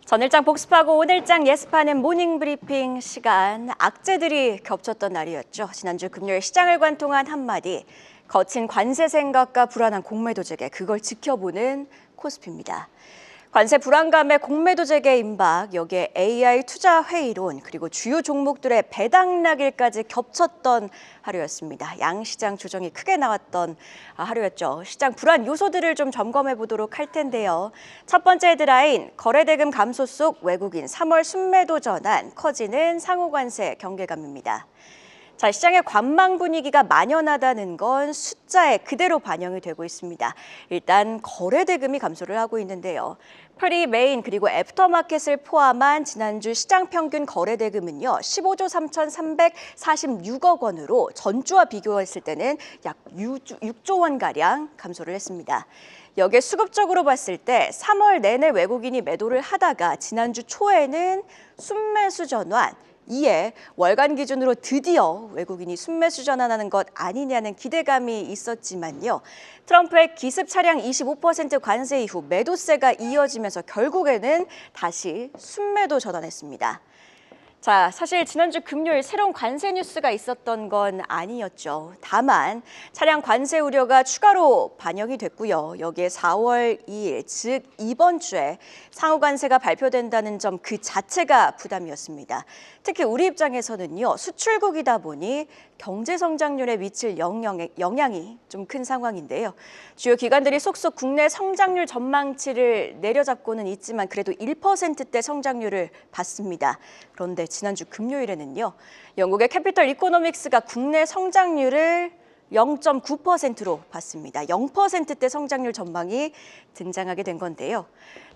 전일장 복습하고 오늘장 예습하는 모닝브리핑 시간. 악재들이 겹쳤던 날이었죠. 지난주 금요일 시장을 관통한 한마디. 거친 관세 생각과 불안한 공매도 재개, 그걸 지켜보는 코스피입니다. 관세 불안감에 공매도 재개 임박, 여기에 AI 투자 회의론, 그리고 주요 종목들의 배당락일까지 겹쳤던 하루였습니다. 양시장 조정이 크게 나왔던 하루였죠. 시장 불안 요소들을 좀 점검해 보도록 할 텐데요. 첫 번째 헤드라인, 거래대금 감소 속 외국인 3월 순매도 전환, 커지는 상호관세 경계감입니다. 자, 시장의 관망 분위기가 만연하다는 건 숫자에 그대로 반영이 되고 있습니다. 일단 거래 대금이 감소를 하고 있는데요. 프리, 메인 그리고 애프터마켓을 포함한 지난주 시장 평균 거래 대금은요. 15조 3,346억 원으로 전주와 비교했을 때는 약 6조 원가량 감소를 했습니다. 여기에 수급적으로 봤을 때 3월 내내 외국인이 매도를 하다가 지난주 초에는 순매수 전환, 이에 월간 기준으로 드디어 외국인이 순매수 전환하는 것 아니냐는 기대감이 있었지만요. 트럼프의 기습 차량 25% 관세 이후 매도세가 이어지면서 결국에는 다시 순매도 전환했습니다. 자, 사실 지난주 금요일 새로운 관세 뉴스가 있었던 건 아니었죠. 다만 차량 관세 우려가 추가로 반영이 됐고요. 여기에 4월 2일, 즉 이번 주에 상호 관세가 발표된다는 점 그 자체가 부담이었습니다. 특히 우리 입장에서는요. 수출국이다 보니 경제 성장률에 미칠 영향이 좀 큰 상황인데요. 주요 기관들이 속속 국내 성장률 전망치를 내려잡고는 있지만 그래도 1%대 성장률을 봤습니다. 그런데 지난주 금요일에는요. 영국의 캐피털 이코노믹스가 국내 성장률을 0.9%로 봤습니다. 0%대 성장률 전망이 등장하게 된 건데요.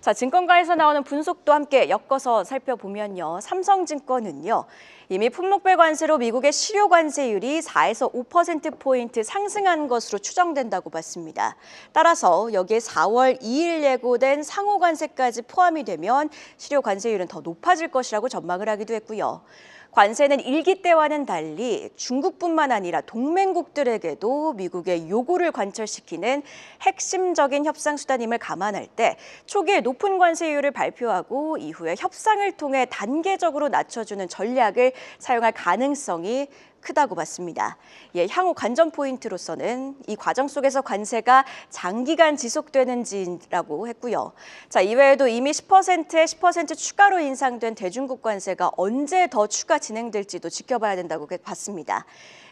자, 증권가에서 나오는 분석도 함께 엮어서 살펴보면요. 삼성증권은요. 이미 품목별 관세로 미국의 실효 관세율이 4에서 5%포인트 상승한 것으로 추정된다고 봤습니다. 따라서 여기에 4월 2일 예고된 상호 관세까지 포함이 되면 실효 관세율은 더 높아질 것이라고 전망을 하기도 했고요. 관세는 일기 때와는 달리 중국뿐만 아니라 동맹국들에게도 미국의 요구를 관철시키는 핵심적인 협상 수단임을 감안할 때 초기에 높은 관세율을 발표하고 이후에 협상을 통해 단계적으로 낮춰주는 전략을 사용할 가능성이 크다고 봤습니다. 예, 향후 관전 포인트로서는 이 과정 속에서 관세가 장기간 지속되는지라고 했고요. 자, 이외에도 이미 10%에 10% 추가로 인상된 대중국 관세가 언제 더 추가 진행될지도 지켜봐야 된다고 봤습니다.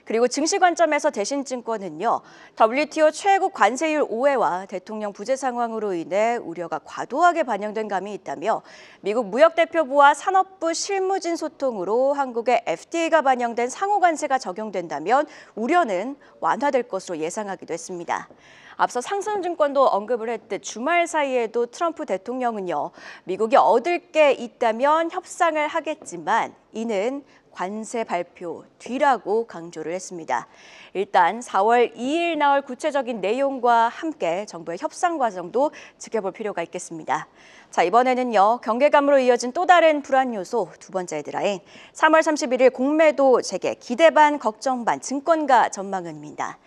그리고 증시 관점에서 대신증권은요. WTO 최고 관세율 오해와 대통령 부재 상황으로 인해 우려가 과도하게 반영된 감이 있다며 미국 무역대표부와 산업부 실무진 소통으로 한국의 FTA가 반영된 상호 관세가 적용된다면 우려는 완화될 것으로 예상하기도 했습니다. 앞서 상승증권도 언급을 했듯 주말 사이에도 트럼프 대통령은요. 미국이 얻을 게 있다면 협상을 하겠지만 이는 관세 발표 뒤라고 강조를 했습니다. 일단 4월 2일 나올 구체적인 내용과 함께 정부의 협상 과정도 지켜볼 필요가 있겠습니다. 자, 이번에는요. 경계감으로 이어진 또 다른 불안 요소 두 번째 헤드라인. 3월 31일 공매도 재개, 기대 반 걱정 반 증권가 전망입니다.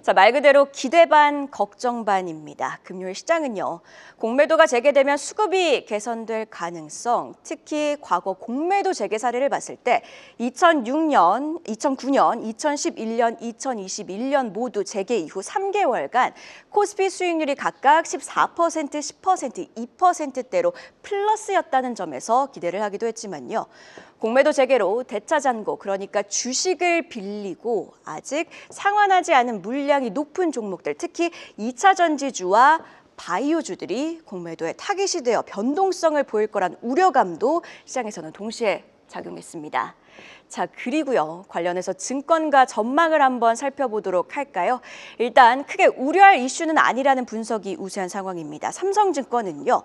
자, 말 그대로 기대 반 걱정 반입니다. 금요일 시장은요. 공매도가 재개되면 수급이 개선될 가능성, 특히 과거 공매도 재개 사례를 봤을 때 2006년, 2009년, 2011년, 2021년 모두 재개 이후 3개월간 코스피 수익률이 각각 14%, 10%, 2%대로 플러스였다는 점에서 기대를 하기도 했지만요. 공매도 재개로 대차잔고, 그러니까 주식을 빌리고 아직 상환하지 않은 물량이 높은 종목들, 특히 2차 전지주와 바이오주들이 공매도에 타깃이 되어 변동성을 보일 거란 우려감도 시장에서는 동시에 작용했습니다. 자, 그리고요. 관련해서 증권가 전망을 한번 살펴보도록 할까요? 일단 크게 우려할 이슈는 아니라는 분석이 우세한 상황입니다. 삼성증권은요.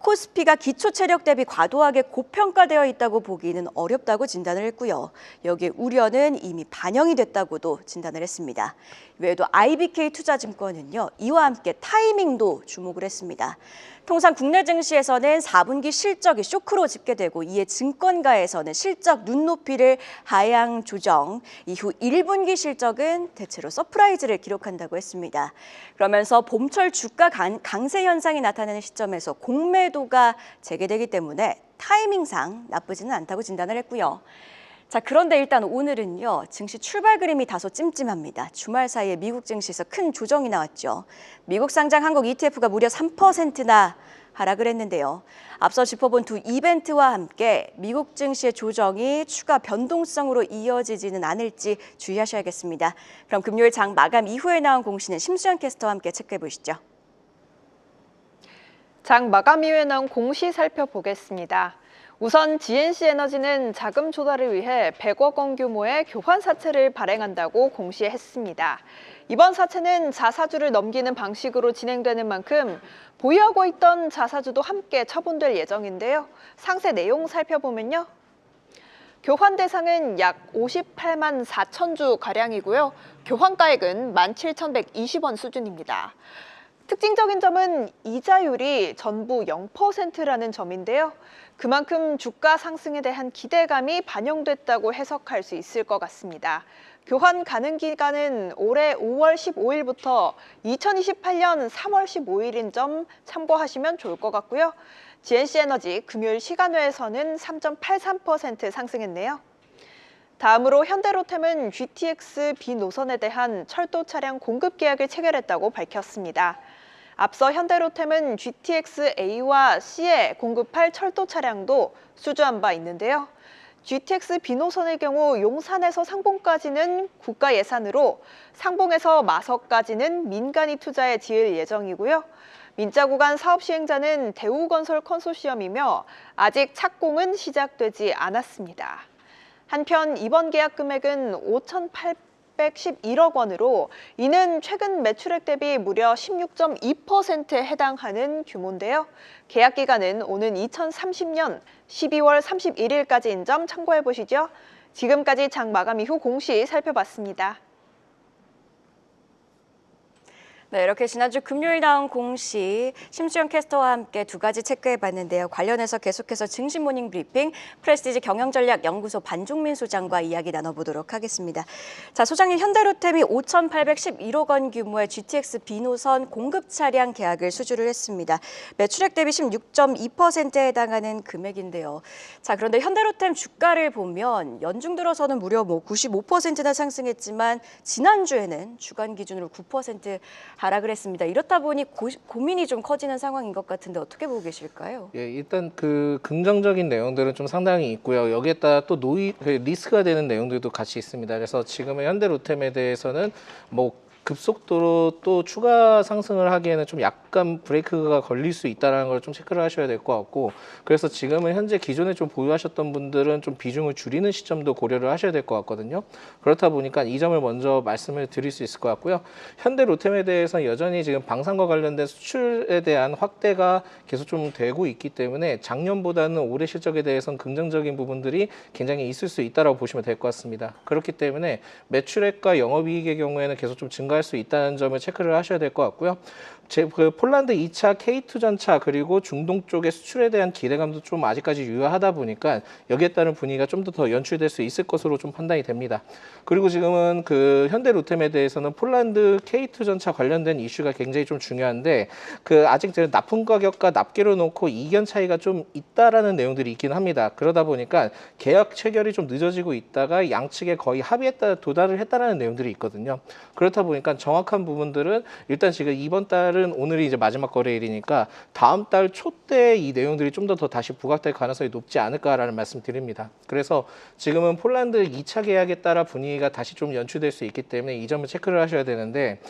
코스피가 기초 체력 대비 과도하게 고평가되어 있다고 보기는 어렵다고 진단을 했고요. 여기에 우려는 이미 반영이 됐다고도 진단을 했습니다. 외에도 IBK 투자증권은요. 이와 함께 타이밍도 주목을 했습니다. 통상 국내 증시에서는 4분기 실적이 쇼크로 집계되고 이에 증권가에서는 실적 눈높이를 하향 조정, 이후 1분기 실적은 대체로 서프라이즈를 기록한다고 했습니다. 그러면서 봄철 주가 강세 현상이 나타나는 시점에서 공매도가 재개되기 때문에 타이밍상 나쁘지는 않다고 진단을 했고요. 자, 그런데 일단 오늘은요, 증시 출발 그림이 다소 찜찜합니다. 주말 사이에 미국 증시에서 큰 조정이 나왔죠. 미국 상장 한국 ETF가 무려 3%나 하락을 했는데요. 앞서 짚어본 두 이벤트와 함께 미국 증시의 조정이 추가 변동성으로 이어지지는 않을지 주의하셔야겠습니다. 그럼 금요일 장 마감 이후에 나온 공시는 심수연 캐스터와 함께 체크해 보시죠. 장 마감 이후에 나온 공시 살펴보겠습니다. 우선 GNC에너지는 자금 조달을 위해 100억 원 규모의 교환 사채를 발행한다고 공시했습니다. 이번 사채는 자사주를 넘기는 방식으로 진행되는 만큼 보유하고 있던 자사주도 함께 처분될 예정인데요. 상세 내용 살펴보면요. 교환 대상은 약 58만 4천 주 가량이고요. 교환가액은 17,120원 수준입니다. 특징적인 점은 이자율이 전부 0%라는 점인데요. 그만큼 주가 상승에 대한 기대감이 반영됐다고 해석할 수 있을 것 같습니다. 교환 가능 기간은 올해 5월 15일부터 2028년 3월 15일인 점 참고하시면 좋을 것 같고요. GNC에너지 금요일 시간외에서는 3.83% 상승했네요. 다음으로 현대로템은 GTX B 노선에 대한 철도 차량 공급 계약을 체결했다고 밝혔습니다. 앞서 현대로템은 GTX A와 C에 공급할 철도 차량도 수주한 바 있는데요. GTX B 노선의 경우 용산에서 상봉까지는 국가 예산으로, 상봉에서 마석까지는 민간이 투자해 지을 예정이고요. 민자 구간 사업 시행자는 대우건설 컨소시엄이며 아직 착공은 시작되지 않았습니다. 한편 이번 계약 금액은 5,811억 원으로 이는 최근 매출액 대비 무려 16.2%에 해당하는 규모인데요. 계약 기간은 오는 2030년 12월 31일까지인 점 참고해 보시죠. 지금까지 장 마감 이후 공시 살펴봤습니다. 네, 이렇게 지난주 금요일 나온 공시 심수영 캐스터와 함께 두 가지 체크해봤는데요. 관련해서 계속해서 증시 모닝 브리핑 프레스티지 경영전략연구소 반종민 소장과 이야기 나눠보도록 하겠습니다. 자, 소장님, 현대로템이 5,811억 원 규모의 GTX B 노선 공급 차량 계약을 수주를 했습니다. 매출액 대비 16.2%에 해당하는 금액인데요. 자, 그런데 현대로템 주가를 보면 연중 들어서는 무려 95%나 상승했지만 지난주에는 주간 기준으로 9% 하락을 했습니다. 이렇다 보니 고민이 좀 커지는 상황인 것 같은데 어떻게 보고 계실까요? 예, 일단 그 긍정적인 내용들은 좀 상당히 있고요. 여기에 따라 또 리스크가 되는 내용들도 같이 있습니다. 그래서 지금의 현대로템에 대해서는 뭐 급속도로 또 추가 상승을 하기에는 좀 약간 브레이크가 걸릴 수 있다는 걸 좀 체크를 하셔야 될 것 같고, 그래서 지금은 현재 기존에 좀 보유하셨던 분들은 좀 비중을 줄이는 시점도 고려를 하셔야 될 것 같거든요. 그렇다 보니까 이 점을 먼저 말씀을 드릴 수 있을 것 같고요. 현대로템에 대해서는 여전히 지금 방산과 관련된 수출에 대한 확대가 계속 좀 되고 있기 때문에 작년보다는 올해 실적에 대해서는 긍정적인 부분들이 굉장히 있을 수 있다고 보시면 될 것 같습니다. 그렇기 때문에 매출액과 영업이익의 경우에는 계속 좀 증가할 수 있다는 점을 체크를 하셔야 될 것 같고요. 그 폴란드 2차 K2 전차 그리고 중동 쪽의 수출에 대한 기대감도 좀 아직까지 유효하다 보니까 여기에 따른 분위기가 좀 더 연출될 수 있을 것으로 좀 판단이 됩니다. 그리고 지금은 그 현대로템에 대해서는 폴란드 K2 전차 관련된 이슈가 굉장히 좀 중요한데, 그 아직 납품 가격과 납기로 놓고 이견 차이가 좀 있다라는 내용들이 있긴 합니다. 그러다 보니까 계약 체결이 좀 늦어지고 있다가 양측에 거의 합의에 따라 도달을 했다라는 내용들이 있거든요. 그렇다 보니까 정확한 부분들은 일단 지금 이번 달은 오늘이 이제 마지막 거래일이니까 다음 달 초 때 이 내용들이 좀 더 다시 부각될 가능성이 높지 않을까라는 말씀 드립니다. 그래서 지금은 폴란드 2차 계약에 따라 분위기가 다시 좀 연출될 수 있기 때문에 이 점을 체크를 하셔야 되는데,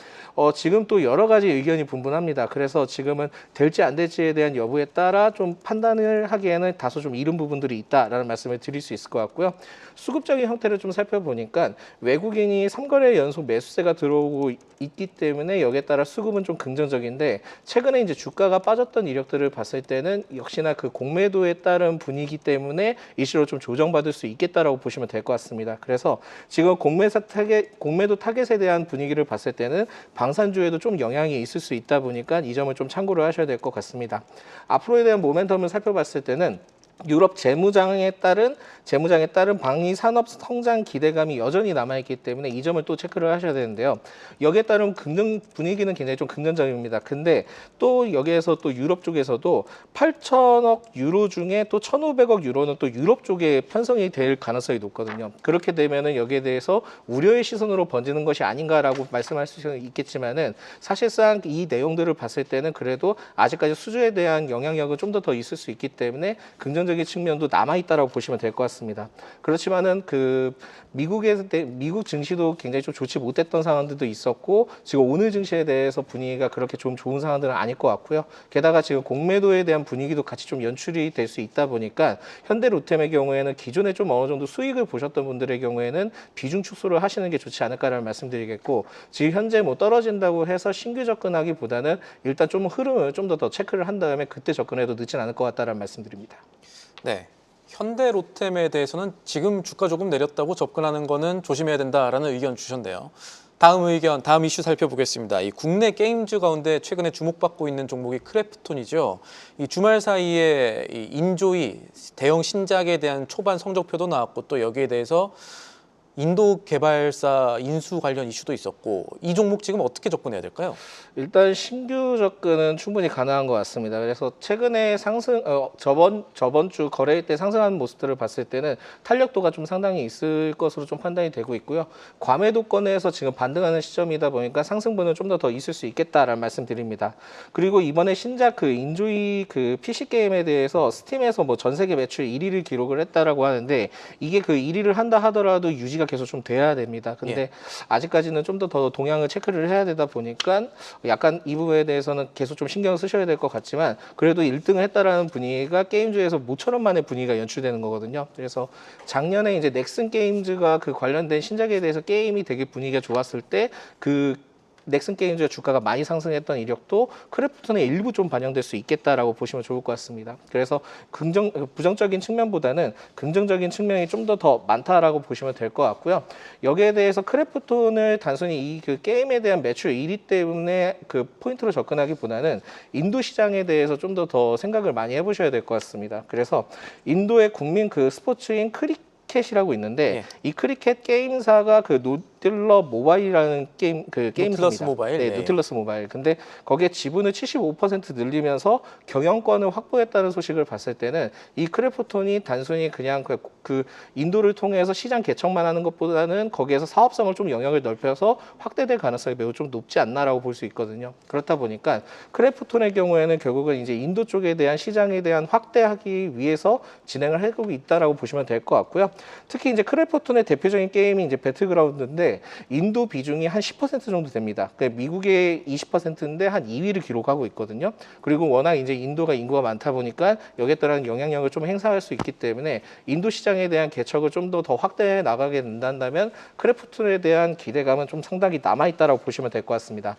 지금 또 여러 가지 의견이 분분합니다. 그래서 지금은 될지 안 될지에 대한 여부에 따라 좀 판단을 하기에는 다소 좀 이른 부분들이 있다라는 말씀을 드릴 수 있을 것 같고요. 수급적인 형태를 좀 살펴보니까 외국인이 3거래 연속 매수세가 들어오고 되고 있기 때문에 여기에 따라 수급은 좀 긍정적인데 최근에 이제 주가가 빠졌던 이력들을 봤을 때는 역시나 그 공매도에 따른 분위기 때문에 이슈로 좀 조정받을 수 있겠다라고 보시면 될 것 같습니다. 그래서 지금 공매도 타겟에 대한 분위기를 봤을 때는 방산주에도 좀 영향이 있을 수 있다 보니까 이 점을 좀 참고를 하셔야 될 것 같습니다. 앞으로에 대한 모멘텀을 살펴봤을 때는 유럽 재무장에 따른 방위 산업 성장 기대감이 여전히 남아있기 때문에 이 점을 또 체크를 하셔야 되는데요. 여기에 따른 분위기는 굉장히 좀 긍정적입니다. 근데 또 여기에서 또 유럽 쪽에서도 8천억 유로 중에 또 1,500억 유로는 또 유럽 쪽에 편성이 될 가능성이 높거든요. 그렇게 되면은 여기에 대해서 우려의 시선으로 번지는 것이 아닌가라고 말씀할 수 있겠지만은 사실상 이 내용들을 봤을 때는 그래도 아직까지 수주에 대한 영향력은 좀 더 있을 수 있기 때문에 긍정적인 측면도 남아 있다라고 보시면 될 것 같습니다. 그렇지만은 그 미국 증시도 굉장히 좀 좋지 못했던 상황들도 있었고 지금 오늘 증시에 대해서 분위기가 그렇게 좀 좋은 상황들은 아닐 것 같고요. 게다가 지금 공매도에 대한 분위기도 같이 좀 연출이 될 수 있다 보니까 현대로템의 경우에는 기존에 좀 어느 정도 수익을 보셨던 분들의 경우에는 비중 축소를 하시는 게 좋지 않을까라는 말씀드리겠고 지금 현재 뭐 떨어진다고 해서 신규 접근하기보다는 일단 좀 흐름을 좀 더 체크를 한 다음에 그때 접근해도 늦진 않을 것 같다라는 말씀드립니다. 네, 현대로템에 대해서는 지금 주가 조금 내렸다고 접근하는 거는 조심해야 된다라는 의견 주셨네요. 다음 이슈 살펴보겠습니다. 이 국내 게임즈 가운데 최근에 주목받고 있는 종목이 크래프톤이죠. 이 주말 사이에 이 인조이 대형 신작에 대한 초반 성적표도 나왔고 또 여기에 대해서 인도 개발사 인수 관련 이슈도 있었고 이 종목 지금 어떻게 접근해야 될까요? 일단 신규 접근은 충분히 가능한 것 같습니다. 그래서 최근에 저번 주 거래일 때 상승하는 모습들을 봤을 때는 탄력도가 좀 상당히 있을 것으로 좀 판단이 되고 있고요. 과매도권에서 지금 반등하는 시점이다 보니까 상승분은 좀 더 있을 수 있겠다라는 말씀드립니다. 그리고 이번에 신작 그 인조이 그 PC 게임에 대해서 스팀에서 뭐 전 세계 매출 1위를 기록을 했다라고 하는데 이게 그 1위를 한다 하더라도 유지가 계속 좀 돼야 됩니다. 근데 아직까지는 좀 더 동향을 체크를 해야 되다 보니까 약간 이 부분에 대해서는 계속 좀 신경 쓰셔야 될 것 같지만 그래도 1등을 했다라는 분위기가 게임즈에서 모처럼 만의 분위기가 연출되는 거거든요. 그래서 작년에 이제 넥슨 게임즈가 그 관련된 신작에 대해서 게임이 되게 분위기가 좋았을 때 그 넥슨 게임즈의 주가가 많이 상승했던 이력도 크래프톤의 일부 좀 반영될 수 있겠다라고 보시면 좋을 것 같습니다. 그래서 부정적인 측면보다는 긍정적인 측면이 좀 더 많다라고 보시면 될 것 같고요. 여기에 대해서 크래프톤을 단순히 이 그 게임에 대한 매출 1위 때문에 그 포인트로 접근하기보다는 인도 시장에 대해서 좀 더 생각을 많이 해보셔야 될 것 같습니다. 그래서 인도의 국민 그 스포츠인 크리켓이라고 있는데 이 크리켓 게임사가 그 노틸러 모바일이라는 게임입니다. 노틸러스 모바일? 네, 노틸러스 모바일. 근데 거기에 지분을 75% 늘리면서 경영권을 확보했다는 소식을 봤을 때는 이 크래프톤이 단순히 그냥 그 인도를 통해서 시장 개척만 하는 것보다는 거기에서 사업성을 좀 영역을 넓혀서 확대될 가능성이 매우 좀 높지 않나라고 볼 수 있거든요. 그렇다 보니까 크래프톤의 경우에는 결국은 이제 인도 쪽에 대한 시장에 대한 확대하기 위해서 진행을 하고 있다라고 보시면 될 것 같고요. 특히 이제 크래프톤의 대표적인 게임이 이제 배틀그라운드인데 인도 비중이 한 10% 정도 됩니다. 그러니까 미국의 20%인데 한 2위를 기록하고 있거든요. 그리고 워낙 이제 인도가 인구가 많다 보니까 여기에 따른 영향력을 좀 행사할 수 있기 때문에 인도 시장에 대한 개척을 좀 더 확대해 나가게 된다면 크래프톤에 대한 기대감은 좀 상당히 남아 있다라고 보시면 될 것 같습니다.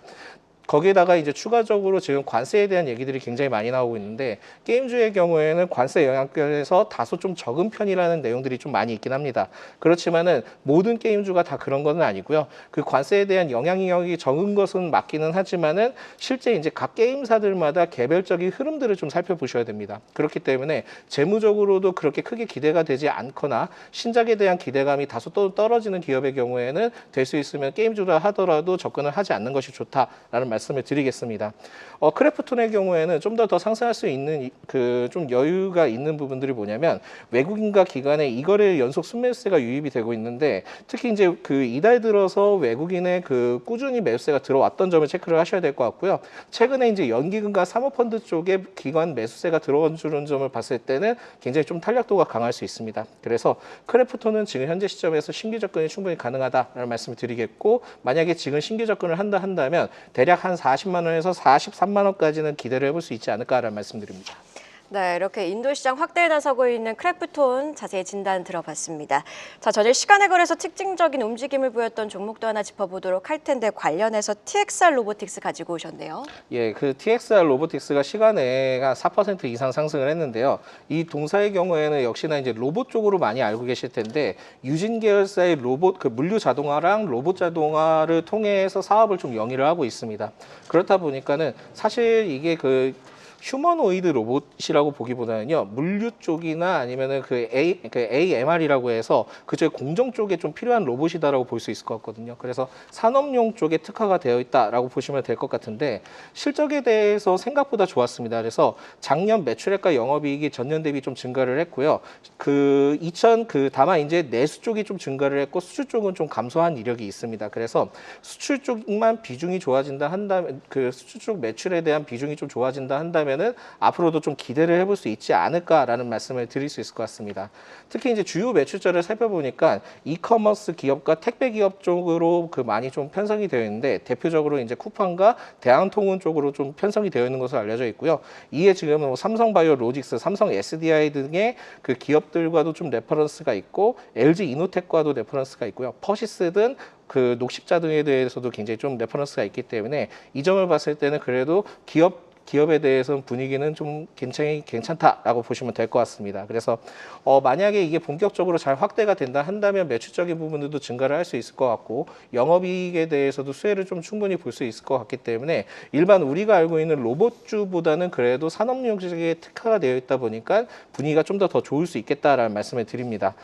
거기에다가 이제 추가적으로 지금 관세에 대한 얘기들이 굉장히 많이 나오고 있는데 게임주의 경우에는 관세 영향권에서 다소 좀 적은 편이라는 내용들이 좀 많이 있긴 합니다. 그렇지만은 모든 게임주가 다 그런 건 아니고요. 그 관세에 대한 영향력이 적은 것은 맞기는 하지만은 실제 이제 각 게임사들마다 개별적인 흐름들을 좀 살펴보셔야 됩니다. 그렇기 때문에 재무적으로도 그렇게 크게 기대가 되지 않거나 신작에 대한 기대감이 다소 또 떨어지는 기업의 경우에는 될 수 있으면 게임주라 하더라도 접근을 하지 않는 것이 좋다라는 말씀을 드리겠습니다. 크래프톤의 경우에는 좀 더 상승할 수 있는 그 좀 여유가 있는 부분들이 뭐냐면 외국인과 기관의 이거래 연속 순매수세가 유입이 되고 있는데 특히 이제 그 이달 들어서 외국인의 그 꾸준히 매수세가 들어왔던 점을 체크를 하셔야 될 것 같고요. 최근에 이제 연기금과 사모펀드 쪽에 기관 매수세가 들어온 점을 봤을 때는 굉장히 좀 탄력도가 강할 수 있습니다. 그래서 크래프톤은 지금 현재 시점에서 신규 접근이 충분히 가능하다라는 말씀을 드리겠고 만약에 지금 신규 접근을 한다면 대략 한 40만 원에서 43만 원까지는 기대를 해볼 수 있지 않을까라는 말씀드립니다. 네, 이렇게 인도 시장 확대에 나서고 있는 크래프톤 자세히 진단 들어봤습니다. 자, 전일 시간에 걸해서 특징적인 움직임을 보였던 종목도 하나 짚어보도록 할 텐데 관련해서 TXR 로보틱스 가지고 오셨네요. 예, 그 TXR 로보틱스가 시간에 한 4% 이상 상승을 했는데요. 이 동사의 경우에는 역시나 이제 로봇 쪽으로 많이 알고 계실 텐데 유진 계열사의 로봇, 그 물류 자동화랑 로봇 자동화를 통해서 사업을 좀 영위를 하고 있습니다. 그렇다 보니까는 사실 이게 그 휴머노이드 로봇이라고 보기보다는요, 물류 쪽이나 아니면은 그 AMR이라고 해서 그쪽 공정 쪽에 좀 필요한 로봇이다라고 볼 수 있을 것 같거든요. 그래서 산업용 쪽에 특화가 되어 있다라고 보시면 될 것 같은데 실적에 대해서 생각보다 좋았습니다. 그래서 작년 매출액과 영업이익이 전년 대비 좀 증가를 했고요. 다만 이제 내수 쪽이 좀 증가를 했고 수출 쪽은 좀 감소한 이력이 있습니다. 그래서 수출 쪽만 비중이 좋아진다 한다면 그 수출 쪽 매출에 대한 비중이 좀 좋아진다 한다면 앞으로도 좀 기대를 해볼 수 있지 않을까라는 말씀을 드릴 수 있을 것 같습니다. 특히 이제 주요 매출자를 살펴보니까 이커머스 기업과 택배 기업 쪽으로 그 많이 좀 편성이 되어 있는데 대표적으로 이제 쿠팡과 대한통운 쪽으로 좀 편성이 되어 있는 것으로 알려져 있고요. 이에 지금 뭐 삼성바이오로직스, 삼성 SDI 등의 그 기업들과도 좀 레퍼런스가 있고 LG 이노텍과도 레퍼런스가 있고요. 퍼시스 등 그 녹십자 등에 대해서도 굉장히 좀 레퍼런스가 있기 때문에 이 점을 봤을 때는 그래도 기업에 대해서는 분위기는 좀 괜찮다라고 보시면 될 것 같습니다. 그래서 만약에 이게 본격적으로 잘 확대가 된다 한다면 매출적인 부분들도 증가를 할 수 있을 것 같고 영업이익에 대해서도 수혜를 좀 충분히 볼 수 있을 것 같기 때문에 일반 우리가 알고 있는 로봇주보다는 그래도 산업용 쪽에 특화가 되어 있다 보니까 분위기가 좀 더 좋을 수 있겠다라는 말씀을 드립니다.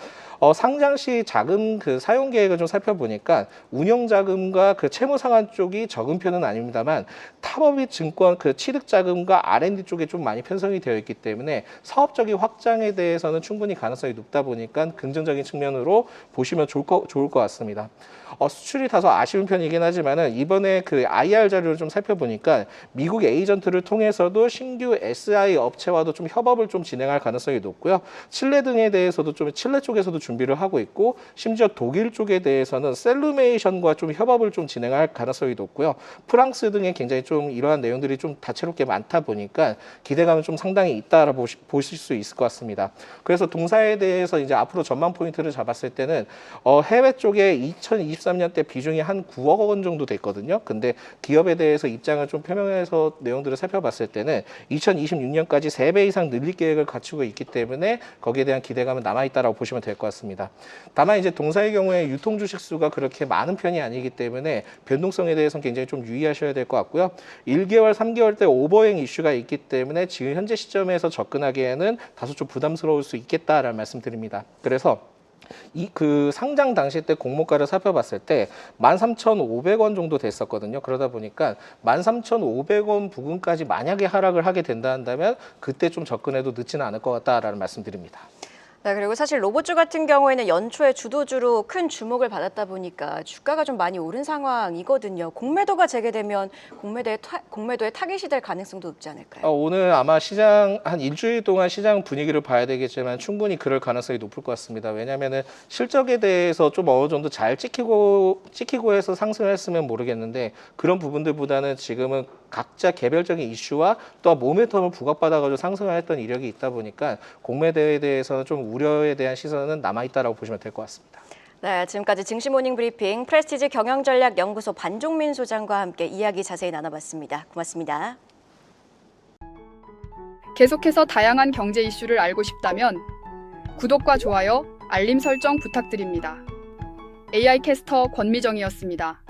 상장 시 자금 그 사용 계획을 좀 살펴보니까 운영 자금과 그 채무 상환 쪽이 적은 편은 아닙니다만 탑업이 증권 그 취득 자금과 R&D 쪽에 좀 많이 편성이 되어 있기 때문에 사업적인 확장에 대해서는 충분히 가능성이 높다 보니까 긍정적인 측면으로 보시면 좋을 것 같습니다. 수출이 다소 아쉬운 편이긴 하지만은 이번에 그 IR 자료를 좀 살펴보니까 미국 에이전트를 통해서도 신규 SI 업체와도 좀 협업을 좀 진행할 가능성이 높고요. 칠레 등에 대해서도 좀 칠레 쪽에서도 준비를 하고 있고 심지어 독일 쪽에 대해서는 셀루메이션과 좀 협업을 좀 진행할 가능성이 높고요. 프랑스 등에 굉장히 좀 이러한 내용들이 좀 다채롭게 많다 보니까 기대감은 좀 상당히 있다라고 보실 수 있을 것 같습니다. 그래서 동사에 대해서 이제 앞으로 전망 포인트를 잡았을 때는 해외 쪽에 2023년 때 비중이 한 9억 원 정도 됐거든요. 근데 기업에 대해서 입장을 좀 표명해서 내용들을 살펴봤을 때는 2026년까지 3배 이상 늘릴 계획을 갖추고 있기 때문에 거기에 대한 기대감은 남아있다라고 보시면 될 것 같습니다. 다만 이제 동사의 경우에 유통 주식 수가 그렇게 많은 편이 아니기 때문에 변동성에 대해서는 굉장히 좀 유의하셔야 될 것 같고요. 1개월, 3개월 때 오버행 이슈가 있기 때문에 지금 현재 시점에서 접근하기에는 다소 좀 부담스러울 수 있겠다라는 말씀드립니다. 그래서 그 상장 당시 때 공모가를 살펴봤을 때 13,500원 정도 됐었거든요. 그러다 보니까 13,500원 부근까지 만약에 하락을 하게 된다 한다면 그때 좀 접근해도 늦지는 않을 것 같다라는 말씀드립니다. 네, 그리고 사실 로봇주 같은 경우에는 연초에 주도주로 큰 주목을 받았다 보니까 주가가 좀 많이 오른 상황이거든요. 공매도가 재개되면 공매도에 타깃이 될 가능성도 높지 않을까요? 오늘 아마 시장 한 일주일 동안 시장 분위기를 봐야 되겠지만 충분히 그럴 가능성이 높을 것 같습니다. 왜냐하면 실적에 대해서 좀 어느 정도 잘 찍히고 해서 상승을 했으면 모르겠는데 그런 부분들보다는 지금은 각자 개별적인 이슈와 또 모멘텀을 부각받아가지고 상승을 했던 이력이 있다 보니까 공매도에 대해서는 좀 우려에 대한 시선은 남아있다라고 보시면 될 것 같습니다. 네, 지금까지 증시 모닝 브리핑 프레스티지 경영전략연구소 반종민 소장과 함께 이야기 자세히 나눠봤습니다. 고맙습니다. 계속해서 다양한 경제 이슈를 알고 싶다면 구독과 좋아요, 알림 설정 부탁드립니다. AI 캐스터 권미정이었습니다.